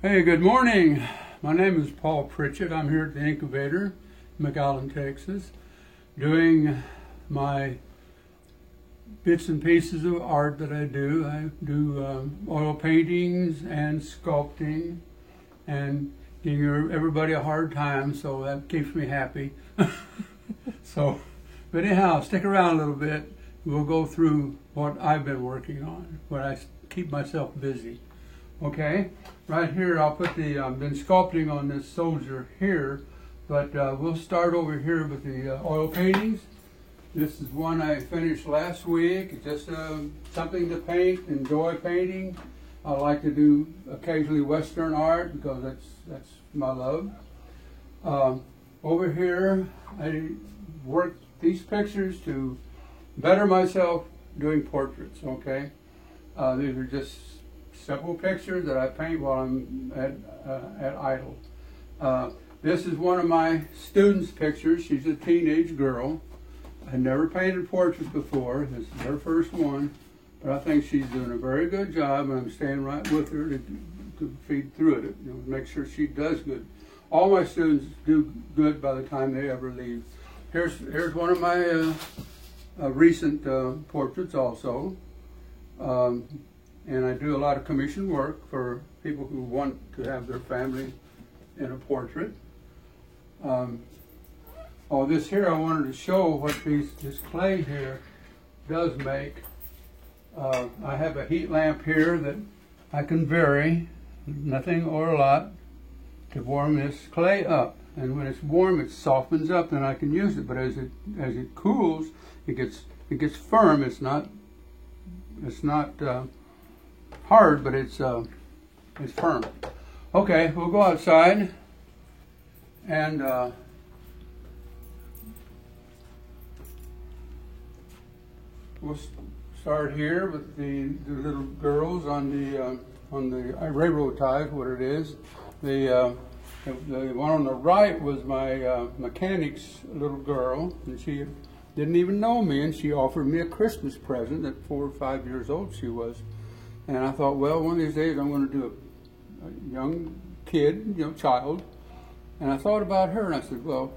Hey, good morning. My name is Paul Pritchett. I'm here at the Incubator in McAllen, Texas, doing my bits and pieces of art that I do. I do oil paintings and sculpting and giving everybody a hard time, so that keeps me happy. But anyhow, stick around a little bit. We'll go through what I've been working on, what I keep myself busy. Okay, right here I'll put the, I've been sculpting on this soldier here, but we'll start over here with the oil paintings. This is one I finished last week. It's just something to paint, enjoy painting. I like to do occasionally Western art because that's my love. Over here I work these pictures to better myself doing portraits, okay? These are just simple pictures that I paint while I'm at idle. This is one of my students' pictures. She's a teenage girl. I never painted portraits before. This is her first one, but I think she's doing a very good job, and I'm staying right with her to feed through it, you know, make sure she does good. All my students do good by the time they ever leave. Here's one of my recent portraits also. And I do a lot of commission work for people who want to have their family in a portrait. This here I wanted to show what this clay here does make. I have a heat lamp here that I can vary, nothing or a lot, to warm this clay up. And when it's warm, it softens up, and I can use it. But as it cools, it gets firm. It's not hard, but it's firm. Okay, we'll go outside and we'll start here with the little girls on the railroad ties. What it is, the one on the right was my mechanic's little girl, and she didn't even know me, and she offered me a Christmas present at 4 or 5 years old she was. And I thought, well, one of these days I'm going to do a young kid, child. And I thought about her, and I said, well,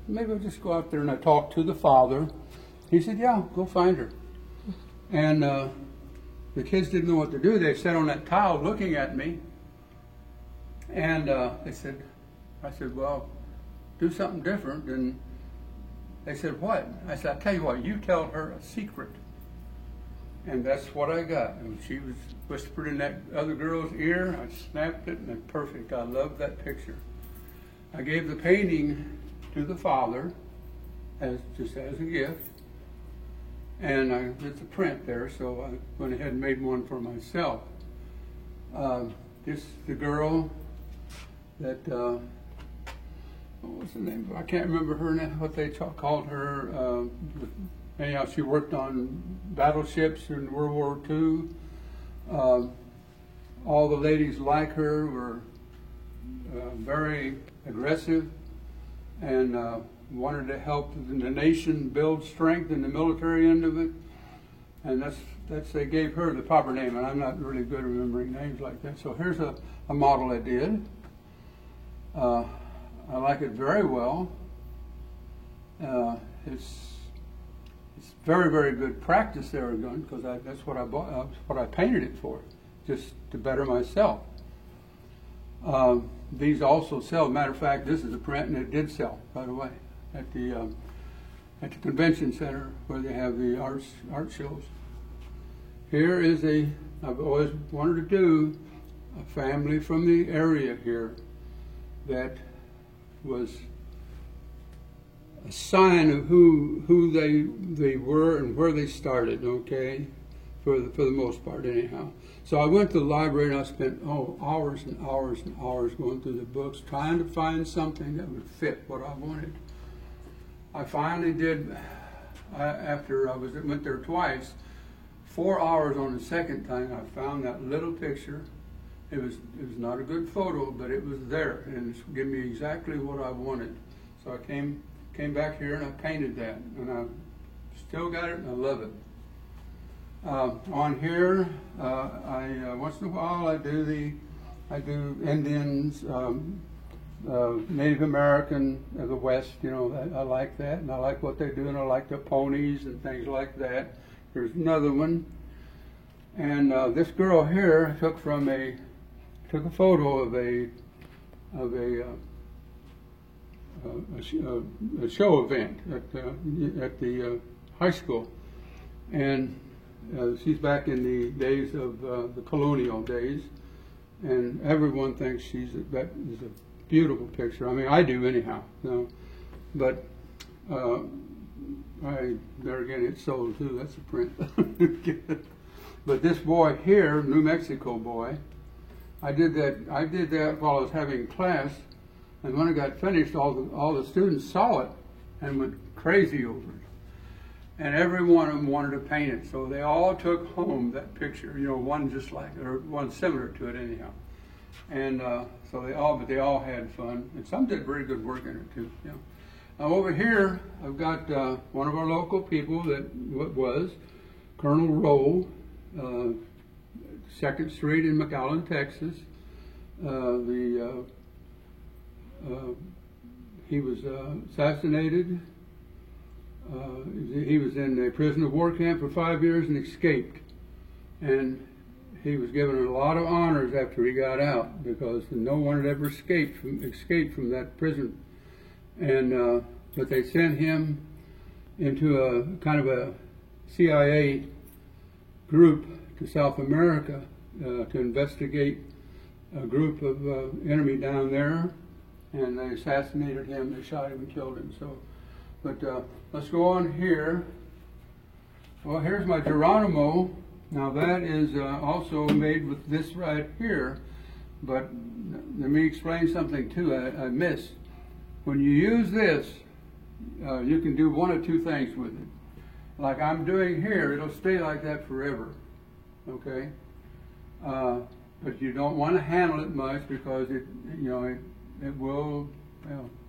maybe I'll just go out there. And I talked to the father. He said, yeah, go find her. And the kids didn't know what to do. They sat on that tile looking at me. And I said, well, do something different. And they said, what? I said, I'll tell you what, you tell her a secret. And that's what I got. And she was whispered in that other girl's ear. I snapped it, and it's perfect. I love that picture. I gave the painting to the father just as a gift. And it's a print there, so I went ahead and made one for myself. This the girl that, what was the name? I can't remember her name, what they called her. Anyhow, she worked on battleships in World War II. All the ladies like her were very aggressive and wanted to help the nation build strength in the military end of it. And they gave her the proper name, and I'm not really good at remembering names like that. So here's a model I did. I like it very well. It's very, very good practice they were doing, because that's what I bought. That's what I painted it for, just to better myself. These also sell. Matter of fact, this is a print, and it did sell, by the way, at the convention center where they have the art shows. Here is I've always wanted to do a family from the area here that was a sign of who they were and where they started, okay, for the most part anyhow. So I went to the library, and I spent hours and hours and hours going through the books trying to find something that would fit what I wanted. I finally did, after I went there twice, 4 hours on the second time, I found that little picture. It was not a good photo, but it was there, and it gave me exactly what I wanted. So I came back here and I painted that, and I still got it, and I love it. On here, once in a while I do the I do Indians, Native American of the West. You know, I like that, and I like what they do, and I like the ponies and things like that. There's another one, and this girl here took a photo of a show event at the high school, and she's back in the days of the colonial days, and everyone thinks that is a beautiful picture. I mean, I do anyhow. You know, but there again, it's sold too. That's a print. But this boy here, New Mexico boy, I did that while I was having class, and when I got finished, all the students saw it and went crazy over it. And every one of them wanted to paint it, so they all took home that picture. You know, one just like it, or one similar to it anyhow. And so they all had fun, and some did very good work in it too. You know. Now over here, I've got one of our local people that was Colonel Rowe, 2nd Street in McAllen, Texas. He was assassinated. He was in a prisoner of war camp for 5 years and escaped. And he was given a lot of honors after he got out, because no one had ever escaped from that prison. And but they sent him into a kind of a CIA group to South America to investigate a group of enemy down there, and they assassinated him. They shot him and killed him. So, but let's go on here. Well, here's my Geronimo. Now that is also made with this right here, but let me explain something too I missed. When you use this, you can do one of two things with it. Like I'm doing here, it'll stay like that forever, okay? But you don't want to handle it much, because it will,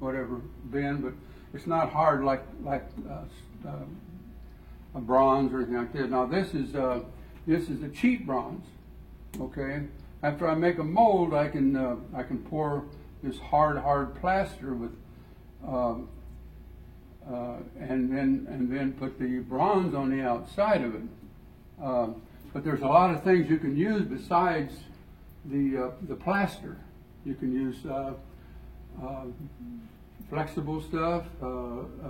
whatever, bend, but it's not hard like a bronze or anything like that. Now this is a cheap bronze, okay? After I make a mold, I can pour this hard plaster with, and then put the bronze on the outside of it. But there's a lot of things you can use besides the plaster. You can use flexible stuff, a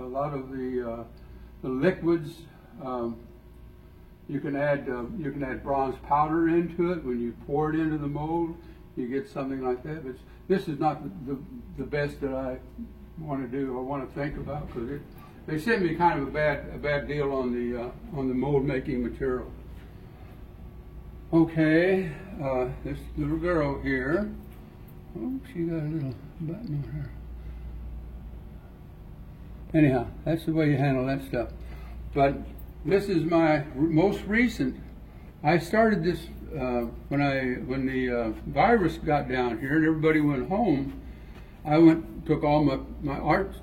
lot of the liquids. You can add bronze powder into it. When you pour it into the mold, you get something like that. But this is not the best that I want to do or want to think about, because they sent me kind of a bad deal on the mold making material. Okay, this little girl here. Oh, she got a little button on her. Anyhow, that's the way you handle that stuff. But this is my most recent. I started this when the virus got down here and everybody went home. I took all my art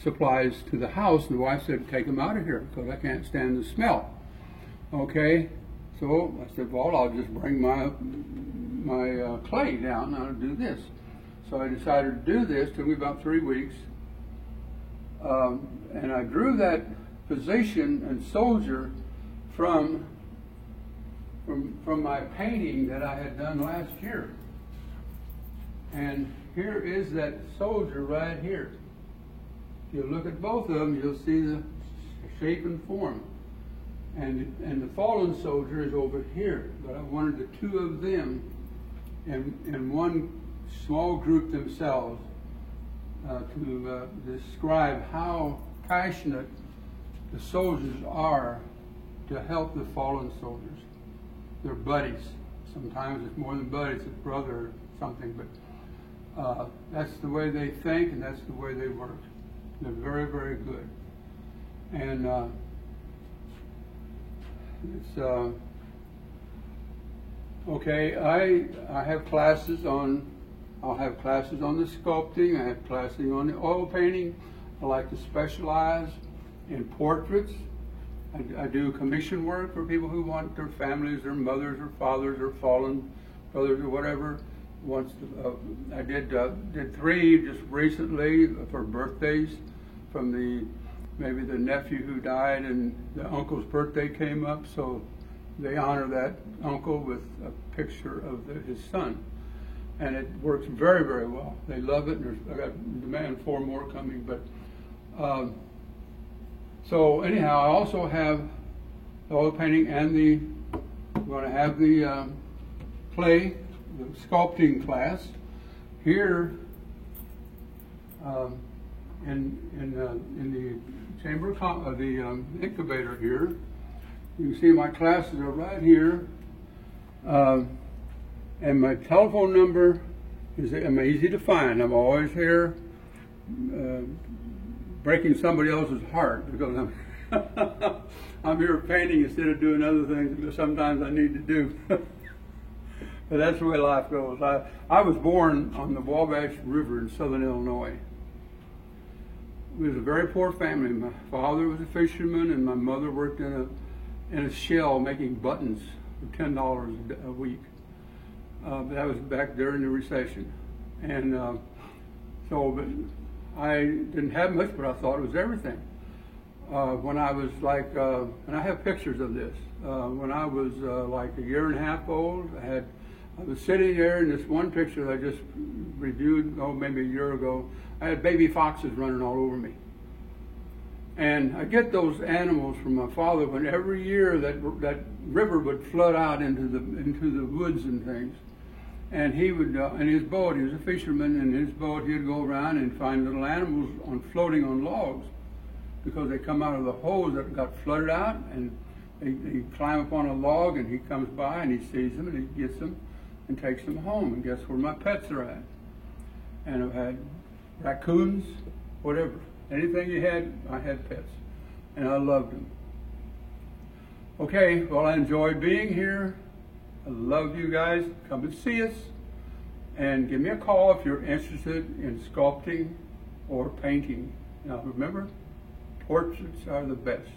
supplies to the house, and the wife said, "Take them out of here, because I can't stand the smell." Okay, so I said, "Well, I'll just bring my clay down and I'll do this." So I decided to do this. Took me about 3 weeks, and I drew that position and soldier from my painting that I had done last year. And here is that soldier right here. If you look at both of them, you'll see the shape and form. And the fallen soldier is over here. But I wanted the two of them in one small group themselves to describe how passionate the soldiers are to help the fallen soldiers. They're buddies. Sometimes it's more than buddies, it's brother or something, but that's the way they think and that's the way they work. They're very, very good. And it's okay. I have classes on. I'll have classes on the sculpting. I have classes on the oil painting. I like to specialize in portraits. I do commission work for people who want their families, their mothers or fathers or fallen brothers or whatever once. I did 3 just recently for birthdays, from maybe the nephew who died and the uncle's birthday came up, so they honor that uncle with a picture of his son, and it works very, very well. They love it, and I got demand 4 more coming. But so anyhow, I also have the oil painting and I'm going to have the clay, the sculpting class here in the chamber of the incubator here. You can see my classes are right here, and my telephone number is easy to find. I'm always here breaking somebody else's heart, because I'm here painting instead of doing other things that sometimes I need to do. But that's the way life goes. I was born on the Wabash River in southern Illinois. We was a very poor family. My father was a fisherman, and my mother worked in a shell making buttons for $10 a week. But that was back during the recession. And but I didn't have much, but I thought it was everything. When I was like, and I have pictures of this, when I was like a year and a half old, I was sitting there in this one picture that I just reviewed, maybe a year ago. I had baby foxes running all over me. And I get those animals from my father when every year that river would flood out into the woods and things. And he would, in his boat, he was a fisherman, and in his boat he'd go around and find little animals floating on logs, because they come out of the holes that got flooded out, and they climb up on a log, and he comes by and he sees them and he gets them and takes them home. And guess where my pets are at? And I've had raccoons, whatever. Anything you had, I had pets. And I loved them. Okay, well, I enjoyed being here. I love you guys. Come and see us. And give me a call if you're interested in sculpting or painting. Now remember, portraits are the best.